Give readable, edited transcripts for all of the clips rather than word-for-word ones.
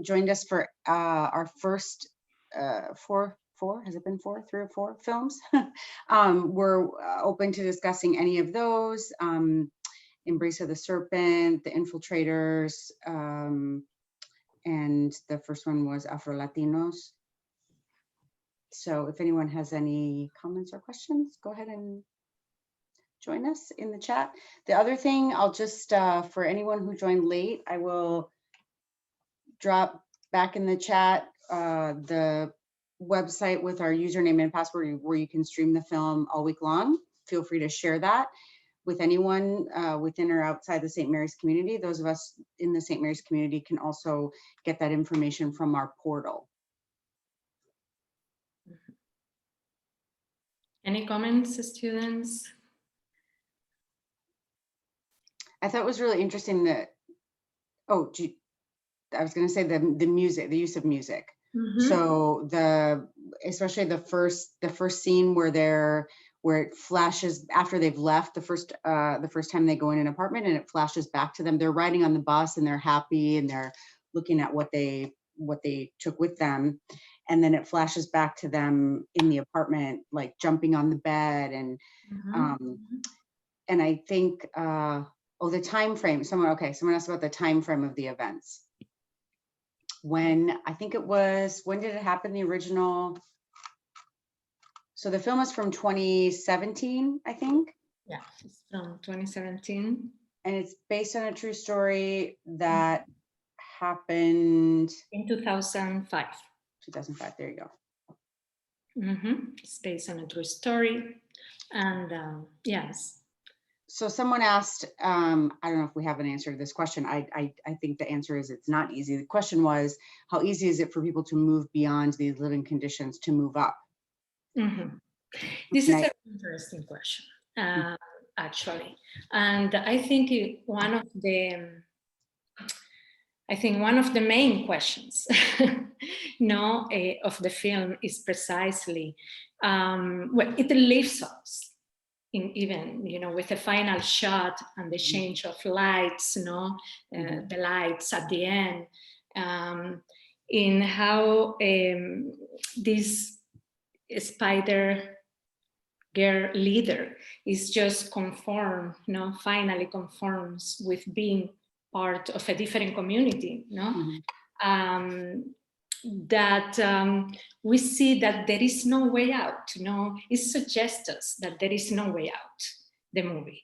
joined us for our first has it been 3 or 4 films? We're open to discussing any of those. Embrace of the Serpent, The Infiltrators, and the first one was Afro Latinos. So if anyone has any comments or questions, go ahead and join us in the chat. The other thing, I'll just, for anyone who joined late, I will drop back in the chat the website with our username and password where you can stream the film all week long. Feel free to share that with anyone within or outside the St. Mary's community. Those of us in the St. Mary's community can also get that information from our portal. Any comments, students? I thought it was really interesting that, I was going to say the music, the use of music. Mm-hmm. So especially the first scene where it flashes after they've left the first time they go in an apartment, and it flashes back to them. They're riding on the bus and they're happy and they're looking at what they took with them, and then it flashes back to them in the apartment, like jumping on the bed and mm-hmm. And I think the time frame. Someone asked about the time frame of the events. When did it happen? The original. So the film is from 2017, I think. Yeah, it's from 2017. And it's based on a true story that happened in 2005. 2005, there you go. Mm-hmm. It's based on a true story. And yes. So someone asked, I don't know if we have an answer to this question. I think the answer is it's not easy. The question was, how easy is it for people to move beyond these living conditions to move up? Mm-hmm. This is an interesting question, actually. And I think one of the main questions of the film is precisely, it leaves us in even, with the final shot and the change of lights, the lights at the end, in how this spider girl leader is just finally conforms with being part of a different community, that we see that there is no way out. It suggests us that there is no way out, the movie.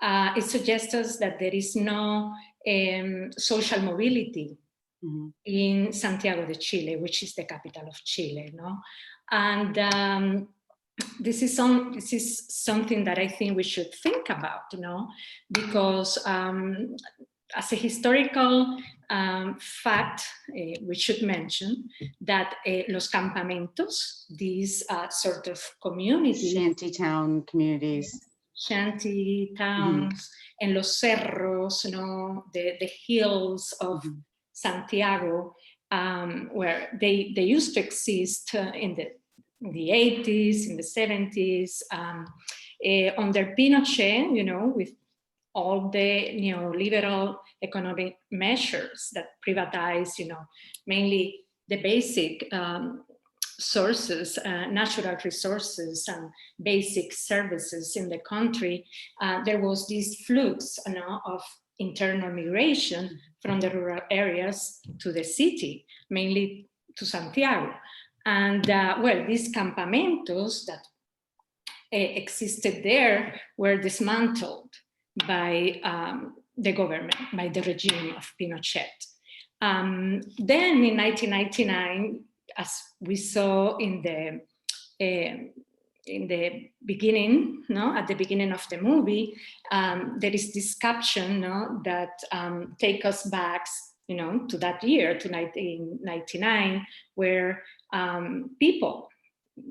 It suggests us that there is no social mobility in Santiago de Chile, which is the capital of Chile. And this is something that I think we should think about, because as a historical fact, we should mention that Los Campamentos, these sort of communities, shantytown communities, shanty towns, and Los Cerros, the hills of Santiago, where they used to exist in the 80s, in the 70s, under Pinochet, with all the neoliberal economic measures that privatize, mainly the basic sources, natural resources and basic services in the country. There was this flux of internal migration from the rural areas to the city, mainly to Santiago. And these campamentos that existed there were dismantled by the government, by the regime of Pinochet. Then in 1999, as we saw in the beginning, at the beginning of the movie, there is this caption that take us back, to that year, to 1999, where people,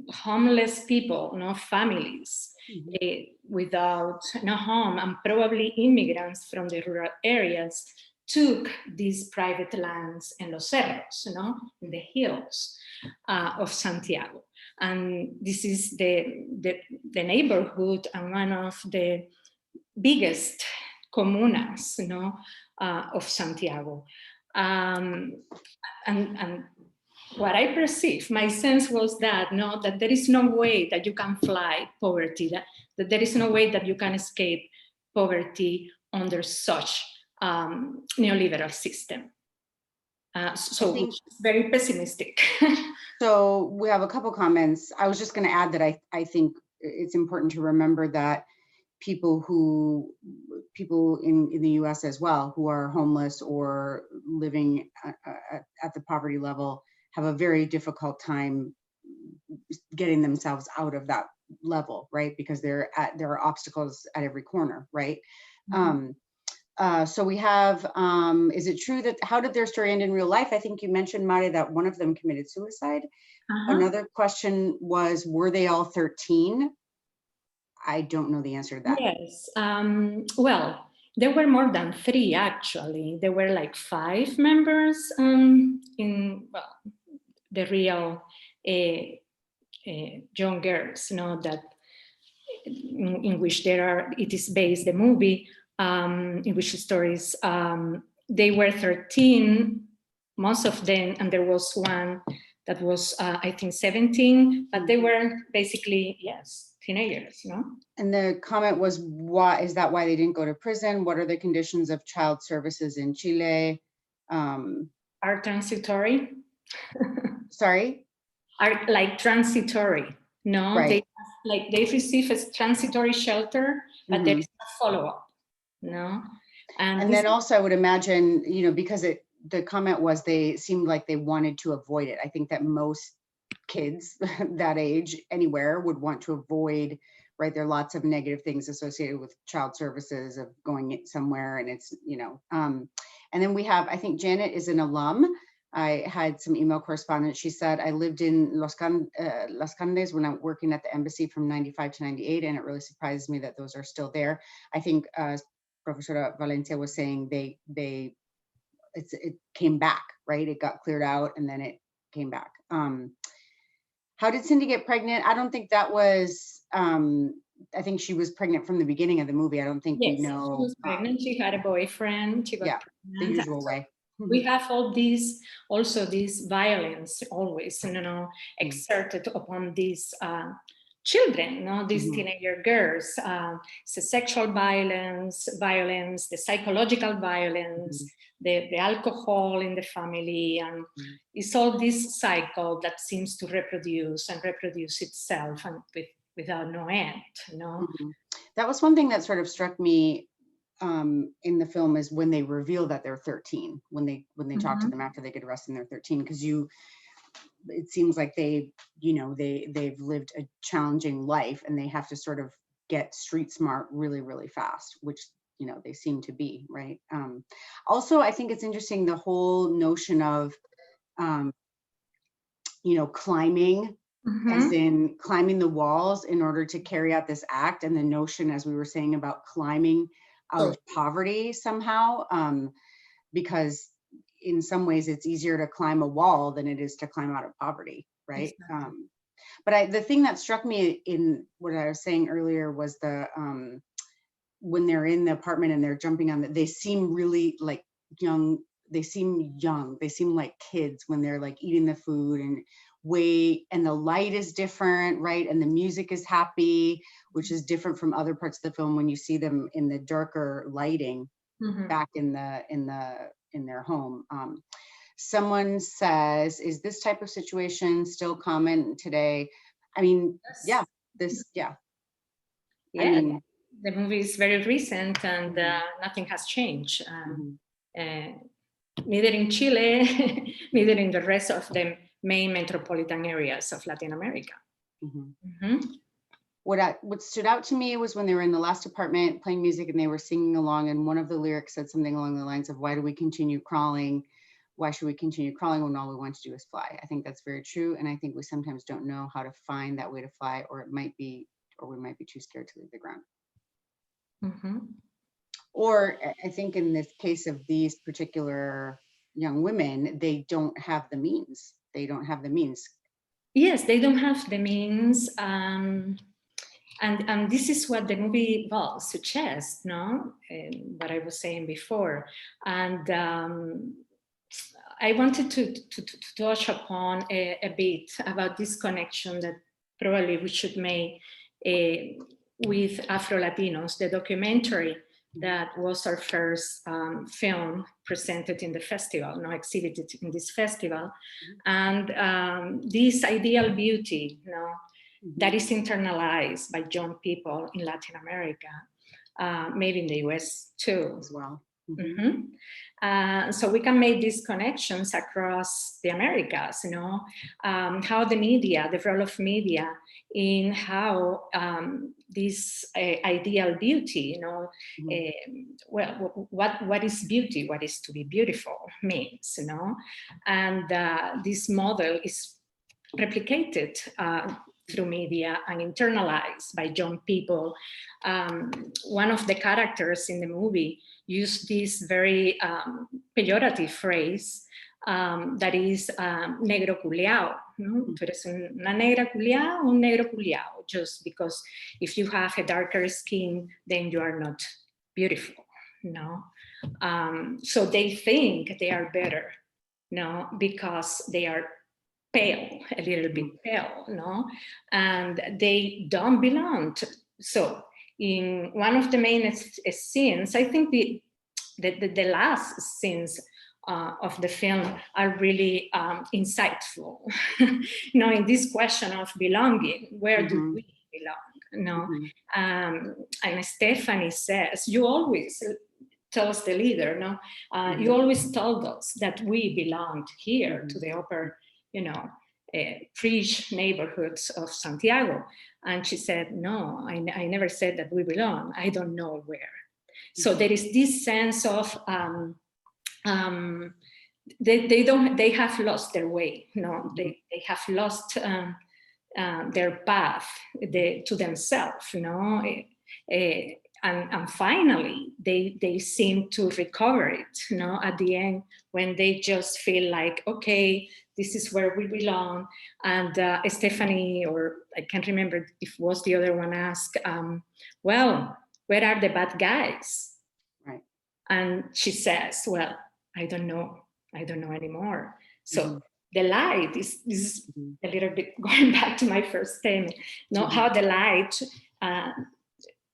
homeless people, families without no home, and probably immigrants from the rural areas, took these private lands in Los Cerros, in the hills of Santiago. And this is the neighborhood and one of the biggest comunas, of Santiago. And what I perceived, my sense was that that there is no way that you can fly poverty, that there is no way that you can escape poverty under such neoliberal system. So which is very pessimistic. So we have a couple comments. I was just going to add that I think it's important to remember that people in the US as well who are homeless or living at the poverty level have a very difficult time getting themselves out of that level, right? Because there are obstacles at every corner, right? So we have, is it true that, how did their story end in real life? I think you mentioned, Mari, that one of them committed suicide. Another question was, were they all 13? I don't know the answer to that. Yes, well, there were more than 3 actually. There were like 5 members in the real young girls, that in which it is based, the movie, in which stories, they were 13, most of them, and there was one that was, I think, 17, but they were basically, yes, teenagers, And the comment was, why is that why they didn't go to prison? What are the conditions of child services in Chile? Are transitory. Sorry? Are like transitory, Right. They receive a transitory shelter, but there is no follow-up, And then also I would imagine, because the comment was they seemed like they wanted to avoid it. I think that most kids that age anywhere would want to avoid, right? There are lots of negative things associated with child services of going somewhere, and it's, and then we have, I think Janet is an alum. I had some email correspondence. She said, I lived in Las Condes when I'm working at the embassy from 95 to 98, and it really surprises me that those are still there. I think Professora Valencia was saying it came back, right? It got cleared out and then it came back. How did Cindy get pregnant? I don't think that was, I think she was pregnant from the beginning of the movie. I don't think we know. She was pregnant, she had a boyfriend, she got pregnant. The usual way. We have all these, also this violence always, exerted upon these children, these teenager girls, so sexual violence, the psychological violence, the alcohol in the family, and it's all this cycle that seems to reproduce itself and without no end, That was one thing that sort of struck me in the film, is when they reveal that they're 13, when they talk to them after they get arrested and they're 13, because it seems like they've lived a challenging life and they have to sort of get street smart really, really fast, which they seem to be, right? Also, I think it's interesting, the whole notion of climbing, as in climbing the walls in order to carry out this act, and the notion, as we were saying, about climbing out of poverty somehow, because in some ways it's easier to climb a wall than it is to climb out of poverty, right? Exactly. But the thing that struck me in what I was saying earlier was when they're in the apartment and they're jumping on they seem really like young. They seem young. They seem like kids when they're like eating the food, and the light is different, right? And the music is happy, which is different from other parts of the film when you see them in the darker lighting back in their home. Someone says, is this type of situation still common today? I mean, yes. I mean, the movie is very recent and nothing has changed. Neither in Chile, neither in the rest of the main metropolitan areas of Latin America. What stood out to me was when they were in the last apartment playing music and they were singing along, and one of the lyrics said something along the lines of, why do we continue crawling? Why should we continue crawling when all we want to do is fly? I think that's very true. And I think we sometimes don't know how to find that way to fly, or we might be too scared to leave the ground. Or I think in this case of these particular young women, they don't have the means. Yes, they don't have the means. And this is what the movie suggests, what I was saying before. And I wanted to touch upon a bit about this connection that probably we should make with Afro-Latinos, the documentary that was our first film presented in the festival, now exhibited in this festival. And this ideal beauty, that is internalized by young people in Latin America, maybe in the US too. As well. So we can make these connections across the Americas, how the media, the role of media in how this ideal beauty, well, what is beauty, what is to be beautiful means, and this model is replicated through media and internalized by young people. One of the characters in the movie used this very pejorative phrase that is negro culiao. Tú eres una negra culiao, un negro culiao, just because if you have a darker skin, then you are not beautiful. So they think they are better, because they are pale, a little bit pale, and they don't belong to. So in one of the main scenes, I think the last scenes of the film are really insightful. In this question of belonging, where do we belong? And Stephanie says, you always tells the leader, you always told us that we belonged here to the upper, rich neighborhoods of Santiago. And she said, no, I never said that we belong. I don't know where. So there is this sense of they have lost their way. They have lost their path to themselves. And finally, they seem to recover it. At the end, when they just feel like, okay, this is where we belong. And Stephanie, or I can't remember if it was the other one, asked, well, where are the bad guys? Right. And she says, well, I don't know anymore. So the light is a little bit going back to my first statement, how the light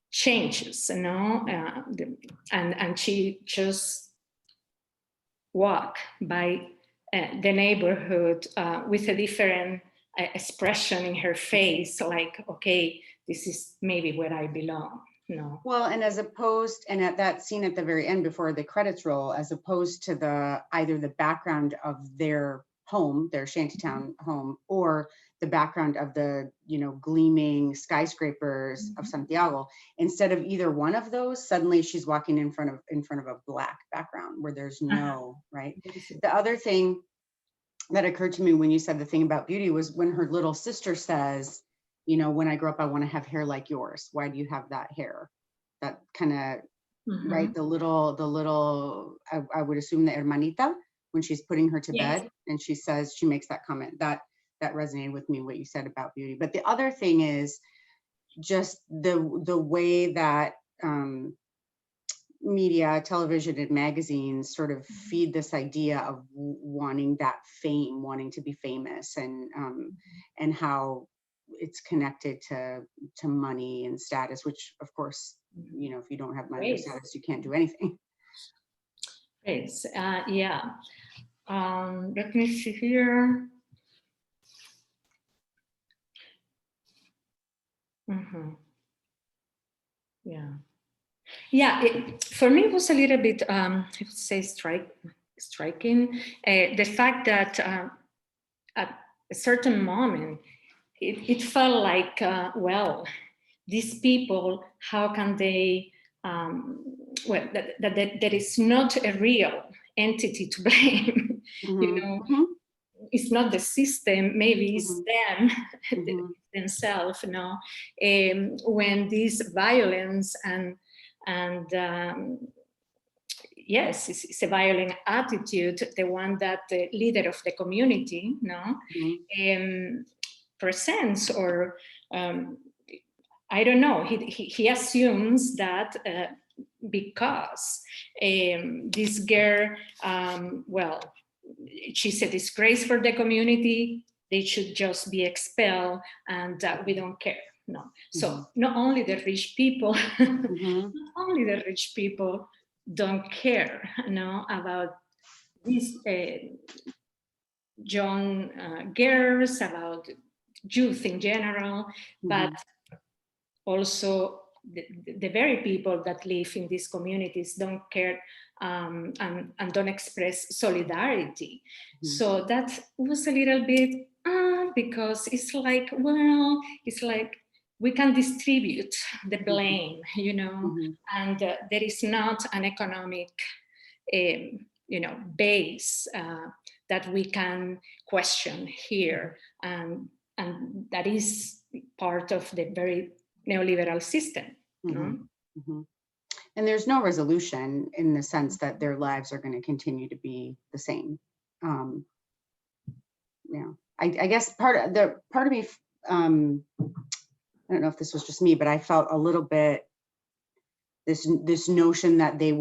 changes, and she just walk by the neighborhood with a different expression in her face, like, okay, this is maybe where I belong. Well, and as opposed, and at that scene at the very end before the credits roll, as opposed to either the background of their home, their shantytown home, or the background of the gleaming skyscrapers of Santiago, instead of either one of those, suddenly she's walking in front of a black background where there's no right. The other thing that occurred to me when you said the thing about beauty was when her little sister says, when I grow up, I want to have hair like yours. Why do you have that hair? That kind of, right? The little, I would assume the hermanita, when she's putting her to bed, and she makes that comment. That resonated with me, what you said about beauty. But the other thing is just the way that media, television, and magazines sort of feed this idea of wanting that fame, wanting to be famous, and how it's connected to money and status, which of course, if you don't have money or status, you can't do anything. Yes, yeah. Let me see here. Yeah, for me it was a little bit, I would say, striking. The fact that at a certain moment, it felt like, well, these people, how can they, well, that there is not a real entity to blame, It's not the system, maybe it's them, themselves, when this violence and yes, it's a violent attitude, the one that the leader of the community, presents, or I don't know. He assumes that because this girl, well, she's a disgrace for the community. They should just be expelled, and we don't care. No. So not only the rich people, not only the rich people don't care, about these young girls, about youth in general, but also the very people that live in these communities don't care and don't express solidarity. So that was a little bit because it's like, well, it's like we can distribute the blame, and there is not an economic base that we can question here, and that is part of the very neoliberal system. And there's no resolution in the sense that their lives are going to continue to be the same. I guess part of me, I don't know if this was just me, but I felt a little bit this notion that they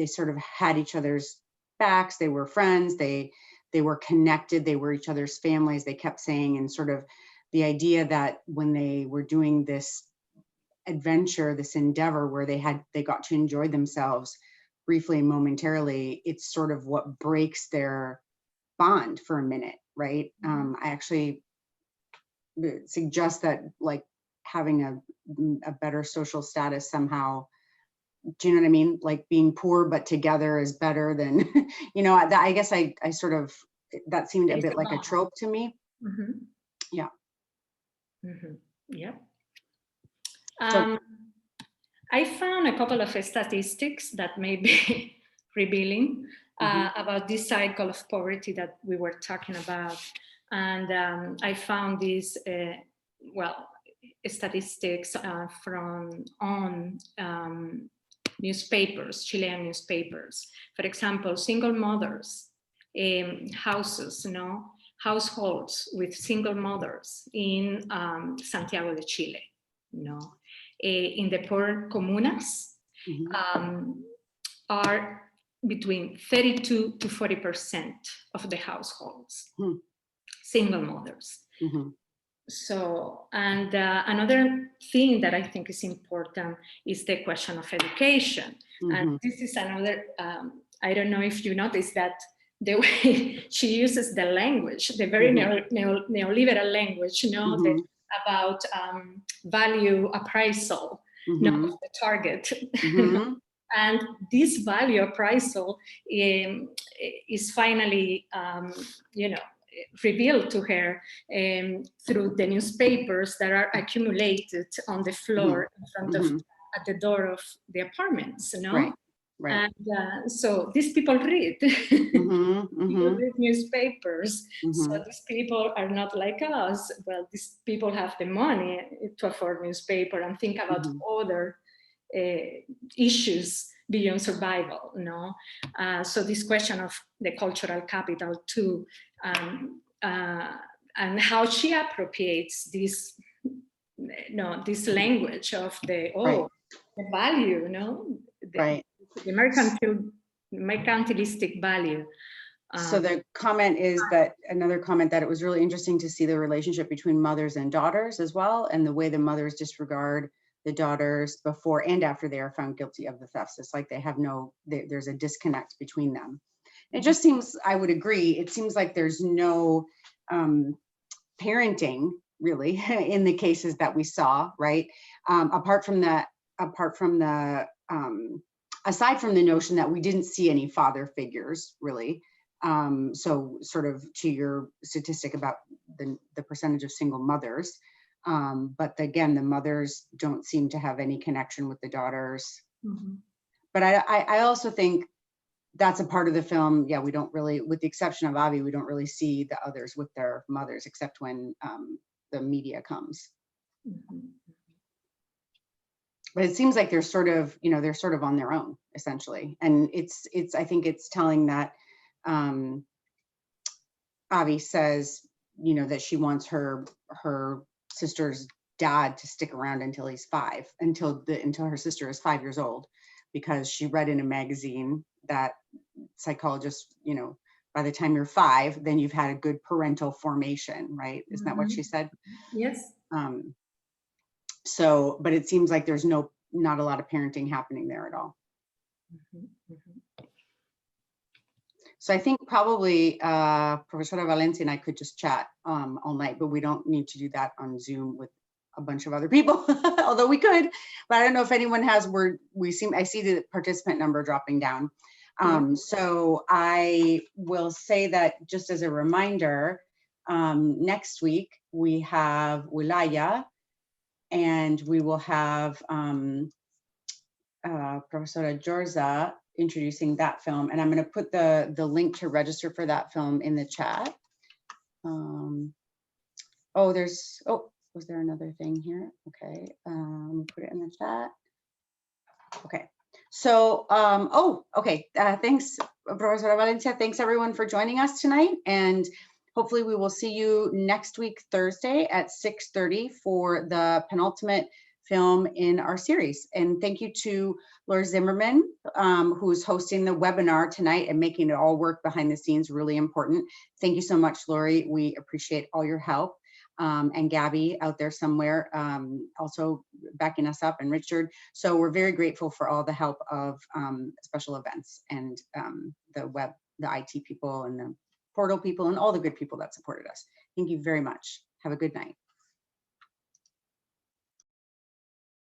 sort of had each other's backs. They were friends. They were connected. They were each other's families. They kept saying, and sort of the idea that when they were doing this adventure, this endeavor where they got to enjoy themselves briefly and momentarily, it's sort of what breaks their bond for a minute, right? I actually suggest that, like, having a better social status somehow, do you know what I mean? Like, being poor but together is better than, I guess I sort of, that seemed a bit like a trope to me. Yeah. Yeah. I found a couple of statistics that may be revealing about this cycle of poverty that we were talking about. And I found these, statistics from newspapers, Chilean newspapers. For example, single mothers, houses, households with single mothers in Santiago de Chile, in the poor comunas, are between 32 to 40% of the households, single mothers. So, and another thing that I think is important is the question of education. And this is another, I don't know if you noticed that the way she uses the language, the very neoliberal language, about value appraisal, not the target. And this value appraisal is finally, revealed to her through the newspapers that are accumulated on the floor in front of, at the door of the apartments, Right. And so these people read, people read newspapers. So these people are not like us. Well, these people have the money to afford newspaper and think about other issues beyond survival, so this question of the cultural capital too, and how she appropriates this, this language of the the value, the mercantilistic value. So the comment is that, another comment, that it was really interesting to see the relationship between mothers and daughters as well, and the way the mothers disregard the daughters before and after they are found guilty of the thefts. It's like they have there's a disconnect between them. It just seems, I would agree, it seems like there's no parenting really in the cases that we saw, right? Aside from the notion that we didn't see any father figures really. So sort of to your statistic about the percentage of single mothers, but again, the mothers don't seem to have any connection with the daughters. But I also think that's a part of the film. Yeah, we don't really, with the exception of Avi, we don't really see the others with their mothers, except when the media comes. But it seems like they're sort of, they're sort of on their own essentially. And I think it's telling that Avi says, that she wants her sister's dad to stick around until he's 5, until her sister is 5 years old, because she read in a magazine that psychologists, by the time you're 5, then you've had a good parental formation, right? Isn't that what she said? Yes. So, but it seems like there's not a lot of parenting happening there at all. So I think probably Professora Valencia and I could just chat all night, but we don't need to do that on Zoom with a bunch of other people, although we could, but I don't know if anyone has I see the participant number dropping down. So I will say that just as a reminder, next week we have Wilaya, and we will have Professora Jorza introducing that film, and I'm going to put the link to register for that film in the chat. Was there another thing here? Okay, let me put it in the chat. Okay, so okay, thanks, Professora Valencia. Thanks everyone for joining us tonight, and hopefully we will see you next week, Thursday at 6:30 for the penultimate film in our series. And thank you to Laura Zimmerman, who's hosting the webinar tonight and making it all work behind the scenes, really important. Thank you so much, Lori. We appreciate all your help. And Gabby out there somewhere, also backing us up, and Richard. So we're very grateful for all the help of special events and the IT people and the portal people and all the good people that supported us. Thank you very much. Have a good night.